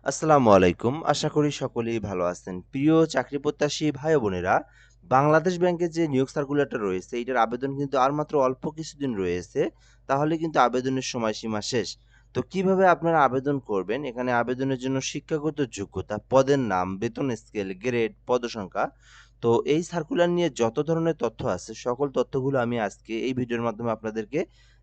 আসসালামু আলাইকুম। আশা করি সকলেই ভালো আছেন। প্রিয় চাকরি প্রত্যাশী ভাই ও বোনেরা, বাংলাদেশ ব্যাংকের যে নিয়োগ সার্কুলারটা রয়েছে, এটার আবেদন কিন্তু আর মাত্র অল্প কিছুদিন রয়েছে। তাহলে কিন্তু আবেদনের সময়সীমা শেষ। তো কিভাবে আপনারা আবেদন করবেন? এখানে আবেদনের জন্য শিক্ষাগত যোগ্যতা, পদের নাম, বেতন স্কেল, গ্রেড, পদসংখ্যা। তো এই সার্কুলার নিয়ে যত ধরনের তথ্য আছে, সকল তথ্যগুলো আমি আজকে এই ভিডিওর মাধ্যমে আপনাদেরকে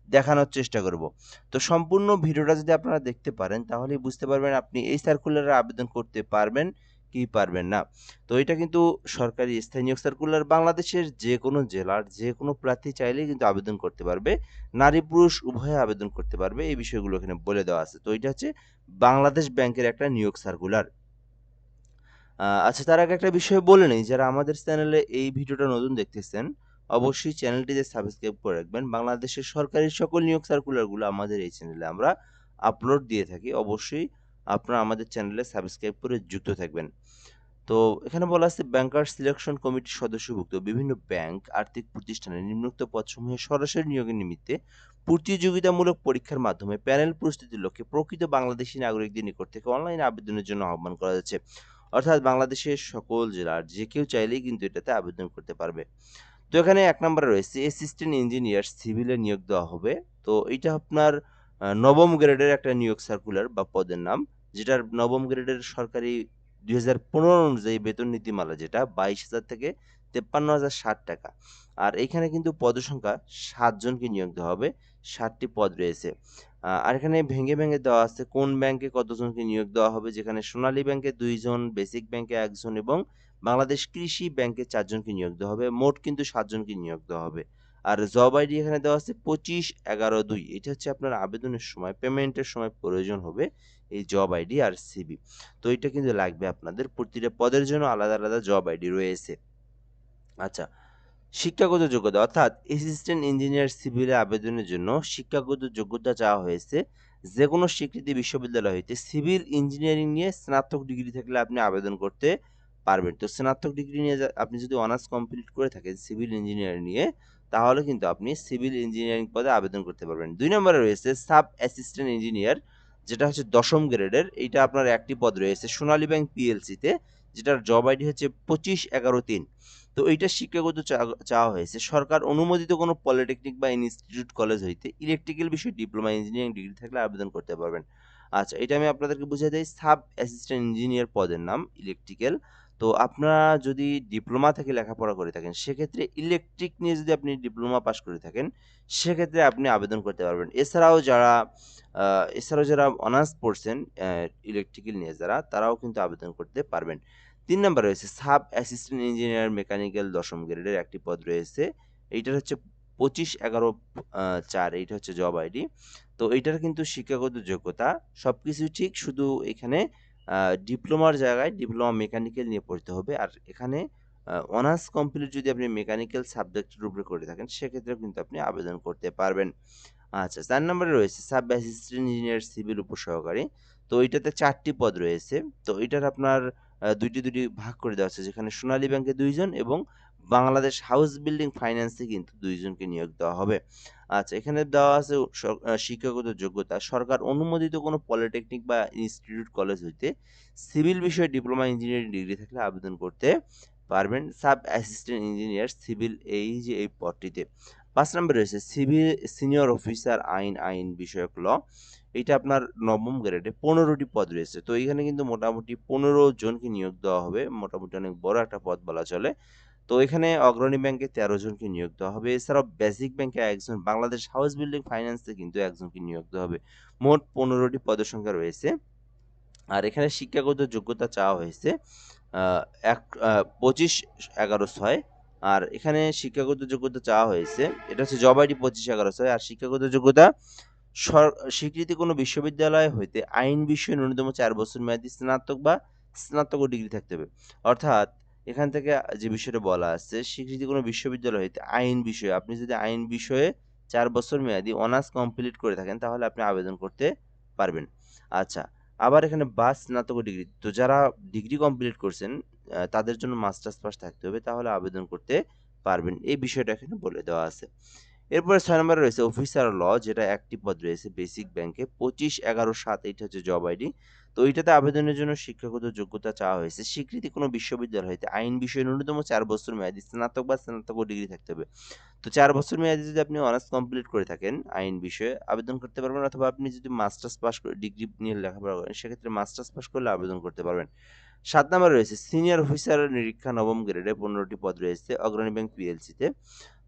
দেখানোর চেষ্টা করব। তো সম্পূর্ণ ভিডিওটা যদি আপনারা দেখতে পারেন তাহলেই বুঝতে পারবেন আপনি এই সার্কুলারে আবেদন করতে পারবেন কি পারবেন না। তো এটা কিন্তু সরকারি স্থায়ী নিয়োগ সার্কুলার, বাংলাদেশের যেকোনো জেলার যেকোনো প্রার্থী চাইলেই কিন্তু আবেদন করতে পারবে। নারী পুরুষ উভয়ে আবেদন করতে পারবে। এই বিষয়গুলো এখানে বলে দেওয়া আছে। তো এটা হচ্ছে বাংলাদেশ ব্যাংকের একটা নিয়োগ সার্কুলার। আচ্ছা, তার আগে একটা বিষয় বলে নেই, যারা আমাদের চ্যানেলে এই ভিডিওটা নতুন দেখতেছেন, অবশ্যই চ্যানেলটিতে সাবস্ক্রাইব করে রাখবেন। বাংলাদেশের সরকারি সকল নিয়োগ সার্কুলারগুলো আমাদের এই চ্যানেলে আমরা আপলোড দিয়ে থাকি। অবশ্যই আপনারা আমাদের চ্যানেলে সাবস্ক্রাইব করে যুক্ত থাকবেন। তো এখানে বলা আছে ব্যাংকার সিলেকশন কমিটির সদস্যভুক্ত বিভিন্ন ব্যাংক, আর্থিক প্রতিষ্ঠানে নিম্নোক্ত পদসমূহে সরাসরি নিয়োগের নিমিত্তে প্রতিযোগিতামূলক পরীক্ষার মাধ্যমে প্যানেল প্রস্তুতির লক্ষ্যে প্রকৃত বাংলাদেশী নাগরিকদের নিকট থেকে অনলাইনে আবেদনের জন্য আহ্বান করা যাচ্ছে। অর্থাৎ বাংলাদেশের সকল জেলার যে কেউ চাইলেই কিন্তু এটাতে আবেদন করতে পারবে। তো এখানে ১ নম্বরে রয়েছে অ্যাসিস্ট্যান্ট ইঞ্জিনিয়ার সিভিলে নিয়োগ দেওয়া হবে। তো এইটা আপনার নবম গ্রেডের একটা নিয়োগ সার্কুলার বা পদের নাম, যেটার নবম গ্রেডের সরকারি ২০১৫ অনুযায়ী বেতন নীতিমালা যেটা ২২,০০০ থেকে ৫৩,০৬০ টাকা। আর এইখানে কিন্তু পদসংখ্যা ৭ জনকে নিয়োগ দেওয়া হবে। ৭ টি পদ রয়েছে। আর এখানে ভেঙে দেওয়া আছে কোন ব্যাংকে কতজনকে নিয়োগ দেওয়া হবে, যেখানে সোনালী ব্যাংকে ২ জন, বেসিক ব্যাংকে ১ জন এবং বাংলাদেশ কৃষি ব্যাংকে ৪ জনকে নিয়োগ দেওয়া হবে। মোট কিন্তু ৭ জনকে নিয়োগ দেওয়া হবে। আর জব আইডি এখানে দেওয়া আছে ২৫/১১/২। এটা হচ্ছে আপনার আবেদনের সময়, পেমেন্টের সময় প্রয়োজন হবে এই জব আইডি আর সিভি। তো এটা কিন্তু লাগবে আপনাদের। প্রতিটা পদের জন্য আলাদা জব আইডি রয়েছে। আচ্ছা, শিক্ষাগত যোগ্যতা অর্থাৎ অ্যাসিস্ট্যান্ট ইঞ্জিনিয়ার সিভিলে আবেদনের জন্য শিক্ষাগত যোগ্যতা চাওয়া হয়েছে। যেকোনো স্বীকৃত বিশ্ববিদ্যালয় হইতে সিভিল ইঞ্জিনিয়ারিং নিয়ে স্নাতক ডিগ্রি থাকলে আপনি আবেদন করতে পারবেন। তো স্নাতক ডিগ্রি নিয়ে আপনি যদি অনার্স কমপ্লিট করে থাকেন সিভিল ইঞ্জিনিয়ারিং নিয়ে, তাহলে কিন্তু আপনি সিভিল ইঞ্জিনিয়ারিং পদে আবেদন করতে পারবেন। ২ নম্বরে রয়েছে সাব অ্যাসিস্ট্যান্ট ইঞ্জিনিয়ার, যেটা হচ্ছে ১০ম গ্রেডের। এইটা আপনার একটি পদ রয়েছে সোনালী ব্যাংক পিএলসিতে, যেটার জব আইডি হচ্ছে ২৫/১১/৩। তো এইটা শিক্ষাগত চাওয়া হয়েছে। সরকার অনুমোদিত কোনো পলিটেকনিক বা ইনস্টিটিউট কলেজ হইতে ইলেকট্রিক্যাল বিষয়ে ডিপ্লোমা ইঞ্জিনিয়ারিং ডিগ্রি থাকলে আবেদন করতে পারবেন। আচ্ছা, এটা আমি আপনাদেরকে বুঝিয়ে দেই। সাব অ্যাসিস্ট্যান্ট ইঞ্জিনিয়ার পদের নাম ইলেকট্রিক্যাল। তো আপনারা যদি ডিপ্লোমা থেকে লেখাপড়া করে থাকেন, সেক্ষেত্রে ইলেকট্রিক নিয়ে যদি আপনি ডিপ্লোমা পাস করে থাকেন, সেক্ষেত্রে আপনি আবেদন করতে পারবেন। এছাড়াও যারা অনার্স পড়ছেন ইলেকট্রিক্যাল নিয়ে যারা, তারাও কিন্তু আবেদন করতে পারবেন। ৩ নাম্বার রয়েছে সাব অ্যাসিস্ট্যান্ট ইঞ্জিনিয়ার মেকানিক্যাল ১০ম গ্রেডের একটি পদ রয়েছে। এইটার হচ্ছে ২৫/১১/৪ এইটা হচ্ছে জব আইডি। তো এইটার কিন্তু শিক্ষাগত যোগ্যতা সবকিছুই ঠিক, শুধু এখানে আ ডিপ্লোমার জায়গায় ডিপ্লোমা মেকানিক্যাল নিয়ে পড়তে হবে। আর এখানে অনার্স কমপ্লিট যদি আপনি মেকানিক্যাল সাবজেক্টের উপরে করে থাকেন, সেক্ষেত্রেও কিন্তু আপনি আবেদন করতে পারবেন। আচ্ছা, ৪ নম্বরে রয়েছে সাব অ্যাসিস্ট্যান্ট ইঞ্জিনিয়ার সিভিল উপসহকারী। তো এইটাতে ৪ টি পদ রয়েছে। তো এইটার আপনার ২টি ভাগ করে দেওয়া হচ্ছে, যেখানে সোনালী ব্যাংকে ২ জন এবং বাংলাদেশ হাউস বিল্ডিং ফাইন্যান্সে কিন্তু ২ জনকে নিয়োগ দেওয়া হবে। আচ্ছা, এখানে দেওয়া আছে শিক্ষাগত যোগ্যতা। সরকার অনুমোদিত কোনো পলিটেকনিক বা ইনস্টিটিউট কলেজ হইতে সিভিল বিষয়ে ডিপ্লোমা ইঞ্জিনিয়ারিং ডিগ্রি থাকলে আবেদন করতে পারবেন। সাব অ্যাসিস্ট্যান্ট ইঞ্জিনিয়ার সিভিল এই যে এই পদটিতে। ৫ নম্বরে রয়েছে সিভিল সিনিয়র অফিসার আইন বিষয়ক ল। এইটা আপনার ৯ম গ্রেডে ১৫টি পদ রয়েছে। তো এইখানে কিন্তু মোটামুটি ১৫ জনকে নিয়োগ দেওয়া হবে। মোটামুটি অনেক বড় একটা পদ বলা চলে। তো এখানে অগ্রণী ব্যাংকে ১৩ জনকে নিয়োগ দেওয়া হবে। এছাড়াও বেসিক ব্যাংকে ১ জন, বাংলাদেশ হাউস বিল্ডিং ফাইন্যান্সে কিন্তু ১ জনকে নিয়োগ দেওয়া হবে। মোট ১৫টি পদের সংখ্যা রয়েছে। আর এখানে শিক্ষাগত যোগ্যতা চাওয়া হয়েছে আ এক আ ২৫/১১/৬। আর এখানে শিক্ষাগত যোগ্যতা চাওয়া হয়েছে, এটা হচ্ছে জব আইডি ২৫/১১/৬। আর শিক্ষাগত যোগ্যতা সর স্বীকৃত কোনো বিশ্ববিদ্যালয় হইতে আইন বিষয়ে ন্যূনতম ৪ বছর মেয়াদী স্নাতক বা স্নাতকোত্তর ডিগ্রি থাকতে হবে। অর্থাৎ এখান থেকে যে বিষয়টা বলা আছে, স্বীকৃত কোনো বিশ্ববিদ্যালয় হইতে আইন বিষয়ে আপনি যদি আইন বিষয়ে ৪ বছর মেয়াদী অনার্স কমপ্লিট করে থাকেন, তাহলে আপনি আবেদন করতে পারবেন। আচ্ছা, আবার এখানে বা স্নাতক ডিগ্রি। তো যারা ডিগ্রি কমপ্লিট করছেন তাদের জন্য মাস্টার্স পাস থাকতে হবে, তাহলে আবেদন করতে পারবেন। এই বিষয়টা এখানে বলে দেওয়া আছে। এরপরে ৬ নম্বরে রয়েছে অফিসার ল, যেটা একটি পদ রয়েছে বেসিক ব্যাংকে ২৫/১১/৭ এইটা হচ্ছে জব আইডি। তো এইটাতে আবেদনের জন্য শিক্ষাগত যোগ্যতা চাওয়া হয়েছে। স্বীকৃতি কোনো বিশ্ববিদ্যালয় হইতে আইন বিষয়ে ন্যূনতম ৪ বছর মেয়াদী স্নাতক বা স্নাতকোত্তর ডিগ্রি থাকতে হবে। তো ৪ বছর মেয়াদী যদি আপনি অনার্স কমপ্লিট করে থাকেন আইন বিষয়ে আবেদন করতে পারবেন, অথবা আপনি যদি মাস্টার্স পাস করে ডিগ্রি নিয়ে লেখাপড়া করেন সেক্ষেত্রে মাস্টার্স পাস করলে আবেদন করতে পারবেন। ৭ নাম্বারে রয়েছে সিনিয়র অফিসার নিরীক্ষা নবম গ্রেডে ১৫টি পদ রয়েছে অগ্রণী ব্যাংক পিএলসিতে।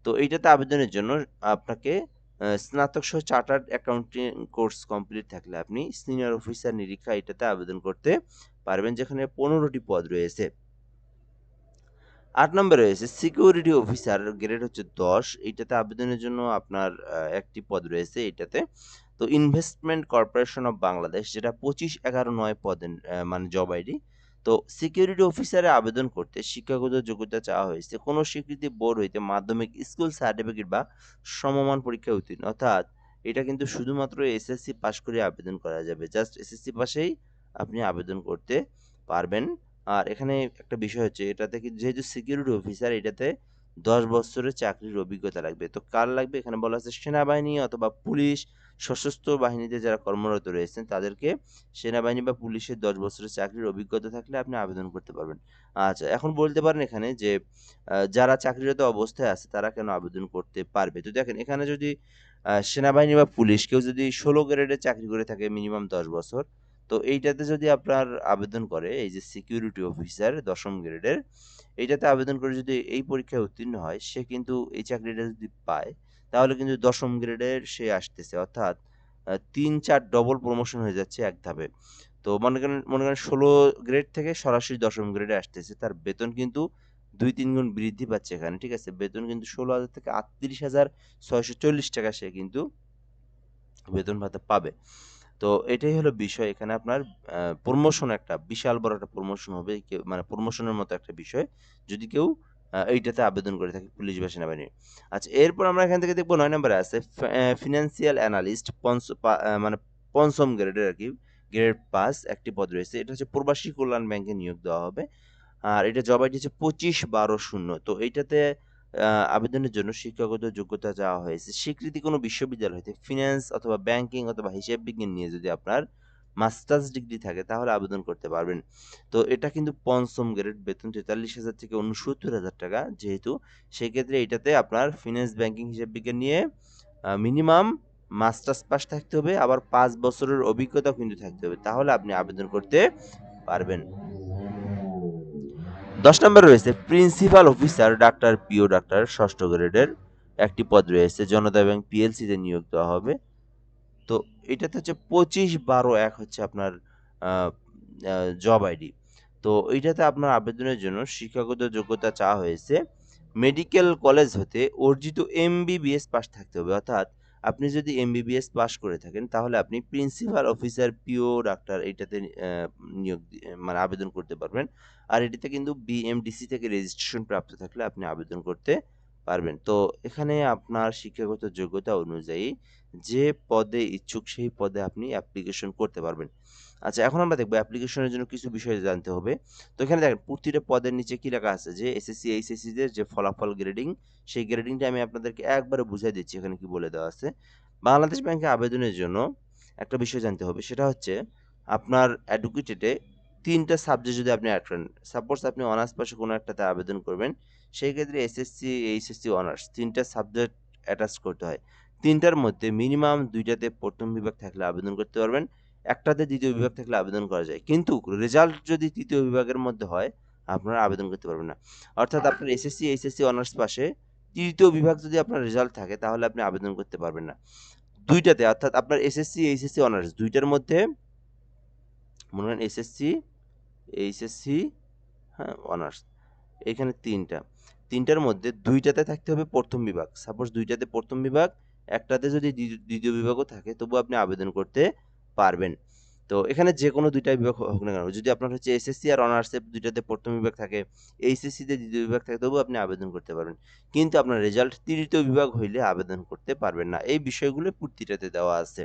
তো এইটাতে আবেদনের জন্য আপনাকে স্নাতক সহ চার্টার্ড অ্যাকাউন্টিং কোর্স কমপ্লিট থাকলে আপনি সিনিয়র অফিসার নিরীক্ষা এটাতে আবেদন করতে পারবেন, যেখানে ১৫টি পদ রয়েছে। ৮ নম্বরে রয়েছে সিকিউরিটি অফিসার গ্রেড হচ্ছে ১০, এইটাতে আবেদনের জন্য আপনার একটি পদ রয়েছে এইটাতে। তো ইনভেস্টমেন্ট কর্পোরেশন অফ বাংলাদেশ যেটা ২৫/১১/৯ পদের মানে জব আইডি। তো সিকিউরিটি অফিসারে আবেদন করতে শিক্ষাগত যোগ্যতা চাওয়া হয়েছে কোনো স্বীকৃতি বোর্ড হইতে মাধ্যমিক স্কুল সার্টিফিকেট বা সমমান পরীক্ষায় উত্তীর্ণ, অর্থাৎ এটা কিন্তু শুধুমাত্র এসএসসি পাস করে আবেদন করা যাবে। জাস্ট এসএসসি পাশেই আপনি আবেদন করতে পারবেন। আর এখানে একটা বিষয় হচ্ছে এটাতে যেহেতু সিকিউরিটি অফিসার এটাতে ১০ বছরের চাকরির অভিজ্ঞতা লাগবে। তো কার লাগবে? এখানে বলা আছে সেনাবাহিনী অথবা পুলিশ, সশস্ত্র বাহিনীতে যারা কর্মরত রয়েছেন তাদেরকে সেনাবাহিনী বা পুলিশের ১০ বছরের চাকরির অভিজ্ঞতা থাকলে আপনি আবেদন করতে পারবেন। আচ্ছা, এখন বলতে পারেন এখানে যে যারা চাকরিরত অবস্থায় আছে তারা কেন আবেদন করতে পারবে? তো দেখেন এখানে যদি সেনাবাহিনী বা পুলিশ কেউ যদি ১৬ গ্রেডে চাকরি করে থাকে মিনিমাম ১০ বছর, তো এইটাতে যদি আপনার আবেদন করে এই যে সিকিউরিটি অফিসার ১০ম গ্রেডের, এইটাতে আবেদন করে যদি এই পরীক্ষায় উত্তীর্ণ হয় সে কিন্তু এই চাকরিটা যদি পায় তাহলে কিন্তু ১০ম গ্রেডের সে আসতেছে, অর্থাৎ ৩-৪ ডবল প্রমোশন হয়ে যাচ্ছে এক ধাপে। তো মনে করেন ১৬ গ্রেড থেকে সরাসরি ১০ম গ্রেডে আসতেছে। তার বেতন কিন্তু ২-৩ গুণ বৃদ্ধি পাচ্ছে এখানে। ঠিক আছে? বেতন কিন্তু ১৬,০০০ থেকে ৩৮,৬৪০ টাকা সে কিন্তু বেতন ভাতা পাবে। তো এটাই হলো বিষয়। এখানে আপনার প্রমোশন একটা বিশাল বড় একটা প্রমোশন হবে। মানে প্রমোশনের মতো একটা বিষয়। যদি কেউ এইটাতে আবেদন করে থাকে পুলিশ বা সেনাবাহিনীর। আচ্ছা, এরপর আমরা এখান থেকে দেখব ৯ নম্বরে আছে ফিন্যান্সিয়াল অ্যানালিস্ট মানে ৫ম গ্রেডের আরকি। গ্রেড ৫ একটি পদ রয়েছে। এটা হচ্ছে প্রবাসী কল্যাণ ব্যাংকে নিয়োগ দেওয়া হবে। আর এটা জব আইডি হচ্ছে ২৫/১২/০০। তো এইটাতে আবেদনের জন্য শিক্ষাগত যোগ্যতা চাওয়া হয়েছে। স্বীকৃতি কোনো বিশ্ববিদ্যালয় হইতে ফিন্যান্স অথবা ব্যাংকিং অথবা হিসাব বিজ্ঞান নিয়ে যদি আপনার মাস্টার্স ডিগ্রি থাকে তাহলে আবেদন করতে পারবেন। তো এটা কিন্তু ৫ম গ্রেড, বেতন ৪৩,০০০ থেকে ৬৯,০০০ টাকা। যেহেতু সেক্ষেত্রে এটাতে আপনার ফিন্যান্স, ব্যাংকিং, হিসাব বিজ্ঞান নিয়ে মিনিমাম মাস্টার্স পাস থাকতে হবে, আবার ৫ বছরের অভিজ্ঞতাও কিন্তু থাকতে হবে। তাহলে আপনি আবেদন করতে পারবেন। ১০ নম্বরে রয়েছে প্রিন্সিপাল অফিসার ডাক্তার, পিও ডাক্তার ৬ষ্ঠ গ্রেডের একটি পদ রয়েছে। জনতা ব্যাংক পিএলসিতে নিয়োগ দেওয়া হবে। তো এটাতে হচ্ছে ২৫/১২/১ হচ্ছে আপনার আ আ জব আইডি। তো এইটাতে আপনার আবেদনের জন্য শিক্ষাগত যোগ্যতা চাওয়া হয়েছে। মেডিকেল কলেজ হতে অর্জিত এমবিবিএস পাস থাকতে হবে। অর্থাৎ আপনি যদি এমবিবিএস পাস করে থাকেন তাহলে আপনি প্রিন্সিপাল অফিসার, পিও ডাক্তার এইটাতে মানে আবেদন করতে পারবেন। আর এটাতে কিন্তু বিএমডিসি থেকে রেজিস্ট্রেশন প্রাপ্ত থাকলে আপনি আবেদন করতে পারবেন। তো এখানে আপনার শিক্ষাগত যোগ্যতা অনুযায়ী যে পদে ইচ্ছুক সেই পদে আপনি অ্যাপ্লিকেশন করতে পারবেন। আচ্ছা, এখন আমরা দেখব অ্যাপ্লিকেশনের জন্য কিছু বিষয় জানতে হবে। তো এখানে দেখেন প্রতিটা পদের নিচে কি লেখা আছে যে এসএসসি, এইচএসসি দের যে ফলাফল গ্রেডিং, সেই গ্রেডিংটা আমি আপনাদেরকে একবারে বুঝাই দিচ্ছি এখানে কি বলে দেওয়া আছে। বাংলাদেশ ব্যাংকে আবেদনের জন্য একটা বিষয় জানতে হবে সেটা হচ্ছে আপনার এডুকেটেডে ৩ টা সাবজেক্ট যদি আপনি এড করেন। সাপোজ আপনি অনার্স পাশে কোনো একটাতে আবেদন করবেন। সেই ক্ষেত্রে এসএসসি, এইচএসসি, অনার্স ৩ টা সাবজেক্ট অ্যাটাচ করতে হয়। ৩ টার মধ্যে মিনিমাম ২ টাতে ১ম বিভাগ থাকলে আবেদন করতে পারবেন। একটাতে ২য় বিভাগ থাকলে আবেদন করা যায়। কিন্তু রেজাল্ট যদি ৩য় বিভাগের মধ্যে হয়, আপনারা আবেদন করতে পারবেন না। অর্থাৎ আপনার এসএসসি, এইচএসসি, অনার্স পাশে ৩য় বিভাগ যদি আপনার রেজাল্ট থাকে তাহলে আপনি আবেদন করতে পারবেন না। ২ টাতে অর্থাৎ আপনার এসএসসি, এইচএসসি, অনার্স ২ টার মধ্যে মনে করেন এসএসসি, এইচএসসি, হ্যাঁ, অনার্স। এখানে ৩ টা। ৩ টার মধ্যে ২ টাতে থাকতে হবে ১ম বিভাগ। সাপোজ ২ টাতে ১ম বিভাগ, একটাতে যদি ২য় বিভাগও থাকে তবুও আপনি আবেদন করতে পারবেন। তো এখানে যেকোনো ২ টা বিভাগ হোক না কেন, যদি আপনার হচ্ছে এসএসসি আর অনার্সে ২ টাতে ১ম বিভাগ থাকে, এইচএসসি তে ২য় বিভাগ থাকে তবুও আপনি আবেদন করতে পারবেন। কিন্তু আপনার রেজাল্ট ৩য় বিভাগ হইলে আবেদন করতে পারবেন না। এই বিষয়গুলো প্রতিটাতে দেওয়া আছে।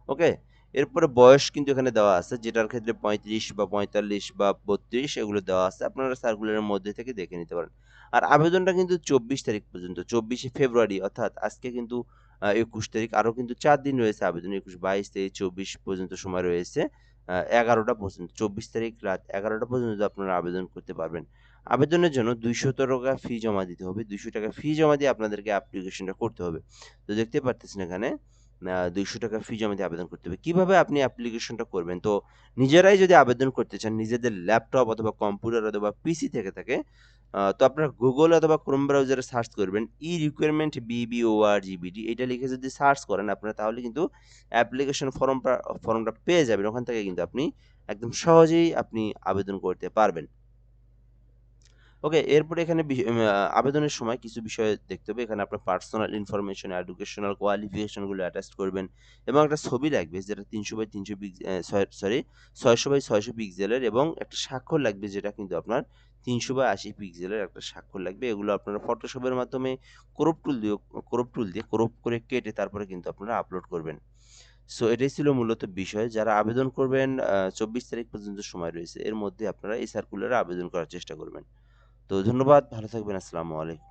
ওকে? এরপরে বয়স কিন্তু এখানে দেওয়া আছে, যেটার ক্ষেত্রে ৩৫ বা ৪৫ বা ৩২ এগুলো দেওয়া আছে। আপনারা সার্কুলারের মধ্যে থেকে দেখে নিতে পারেন। আর আবেদনটা কিন্তু ২৪ তারিখ পর্যন্ত। ২৪শে ফেব্রুয়ারি, অর্থাৎ আজকে কিন্তু ২১ তারিখ, আরও কিন্তু ৪ দিন রয়েছে আবেদন। ২১, ২২, ২৩, ২৪ পর্যন্ত সময় রয়েছে। 11টা পর্যন্ত, 24 তারিখ রাত 11টা পর্যন্ত আপনারা আবেদন করতে পারবেন। আবেদনের জন্য ৳200 ফি জমা দিতে হবে। ৳200 ফি জমা দিয়ে আপনাদেরকে অ্যাপ্লিকেশনটা করতে হবে। তো দেখতে পারতেছেন এখানে ৳200 ফি জমা দিয়ে আবেদন করতে হবে। কিভাবে আপনি অ্যাপ্লিকেশনটা করবেন? তো নিজেরাই যদি আবেদন করতে চান, নিজেদের ল্যাপটপ অথবা কম্পিউটার অথবা পিসি থেকে থাকে, তো আপনারা Google অথবা Chrome ব্রাউজারে সার্চ করবেন ই-রিক্রুটমেন্ট BBORGBD এটা লিখে যদি সার্চ করেন আপনারা, তাহলে কিন্তু অ্যাপ্লিকেশন ফর্মটা পেয়ে যাবেন। ওখান থেকে কিন্তু আপনি একদম সহজেই আপনি আবেদন করতে পারবেন। ওকে, এরপরে এখানে আবেদনের সময় কিছু বিষয় দেখতে হবে। এখানে আপনার পার্সোনাল ইনফরমেশন, এডুকেশনাল কোয়ালিফিকেশন গুলো অ্যাটাচ করবেন এবং একটা ছবি লাগবে যেটা 300 বাই 300 সরি 600 বাই 600 পিক্সেলের, এবং একটা স্বাক্ষর লাগবে যেটা কিন্তু আপনার 300 বাই 80 পিক্সেলের একটা স্বাক্ষর লাগবে। এগুলো আপনারা ফটোশপের মাধ্যমে ক্রপ করে কেটে তারপরে কিন্তু আপনারা আপলোড করবেন। সো এটাই ছিল মূলত বিষয়। যারা আবেদন করবেন 24 তারিখ পর্যন্ত সময় রয়েছে। এর মধ্যে আপনারা এই সার্কুলারে আবেদন করার চেষ্টা করবেন। তো ধন্যবাদ। ভালো থাকবেন। আসসালামু আলাইকুম।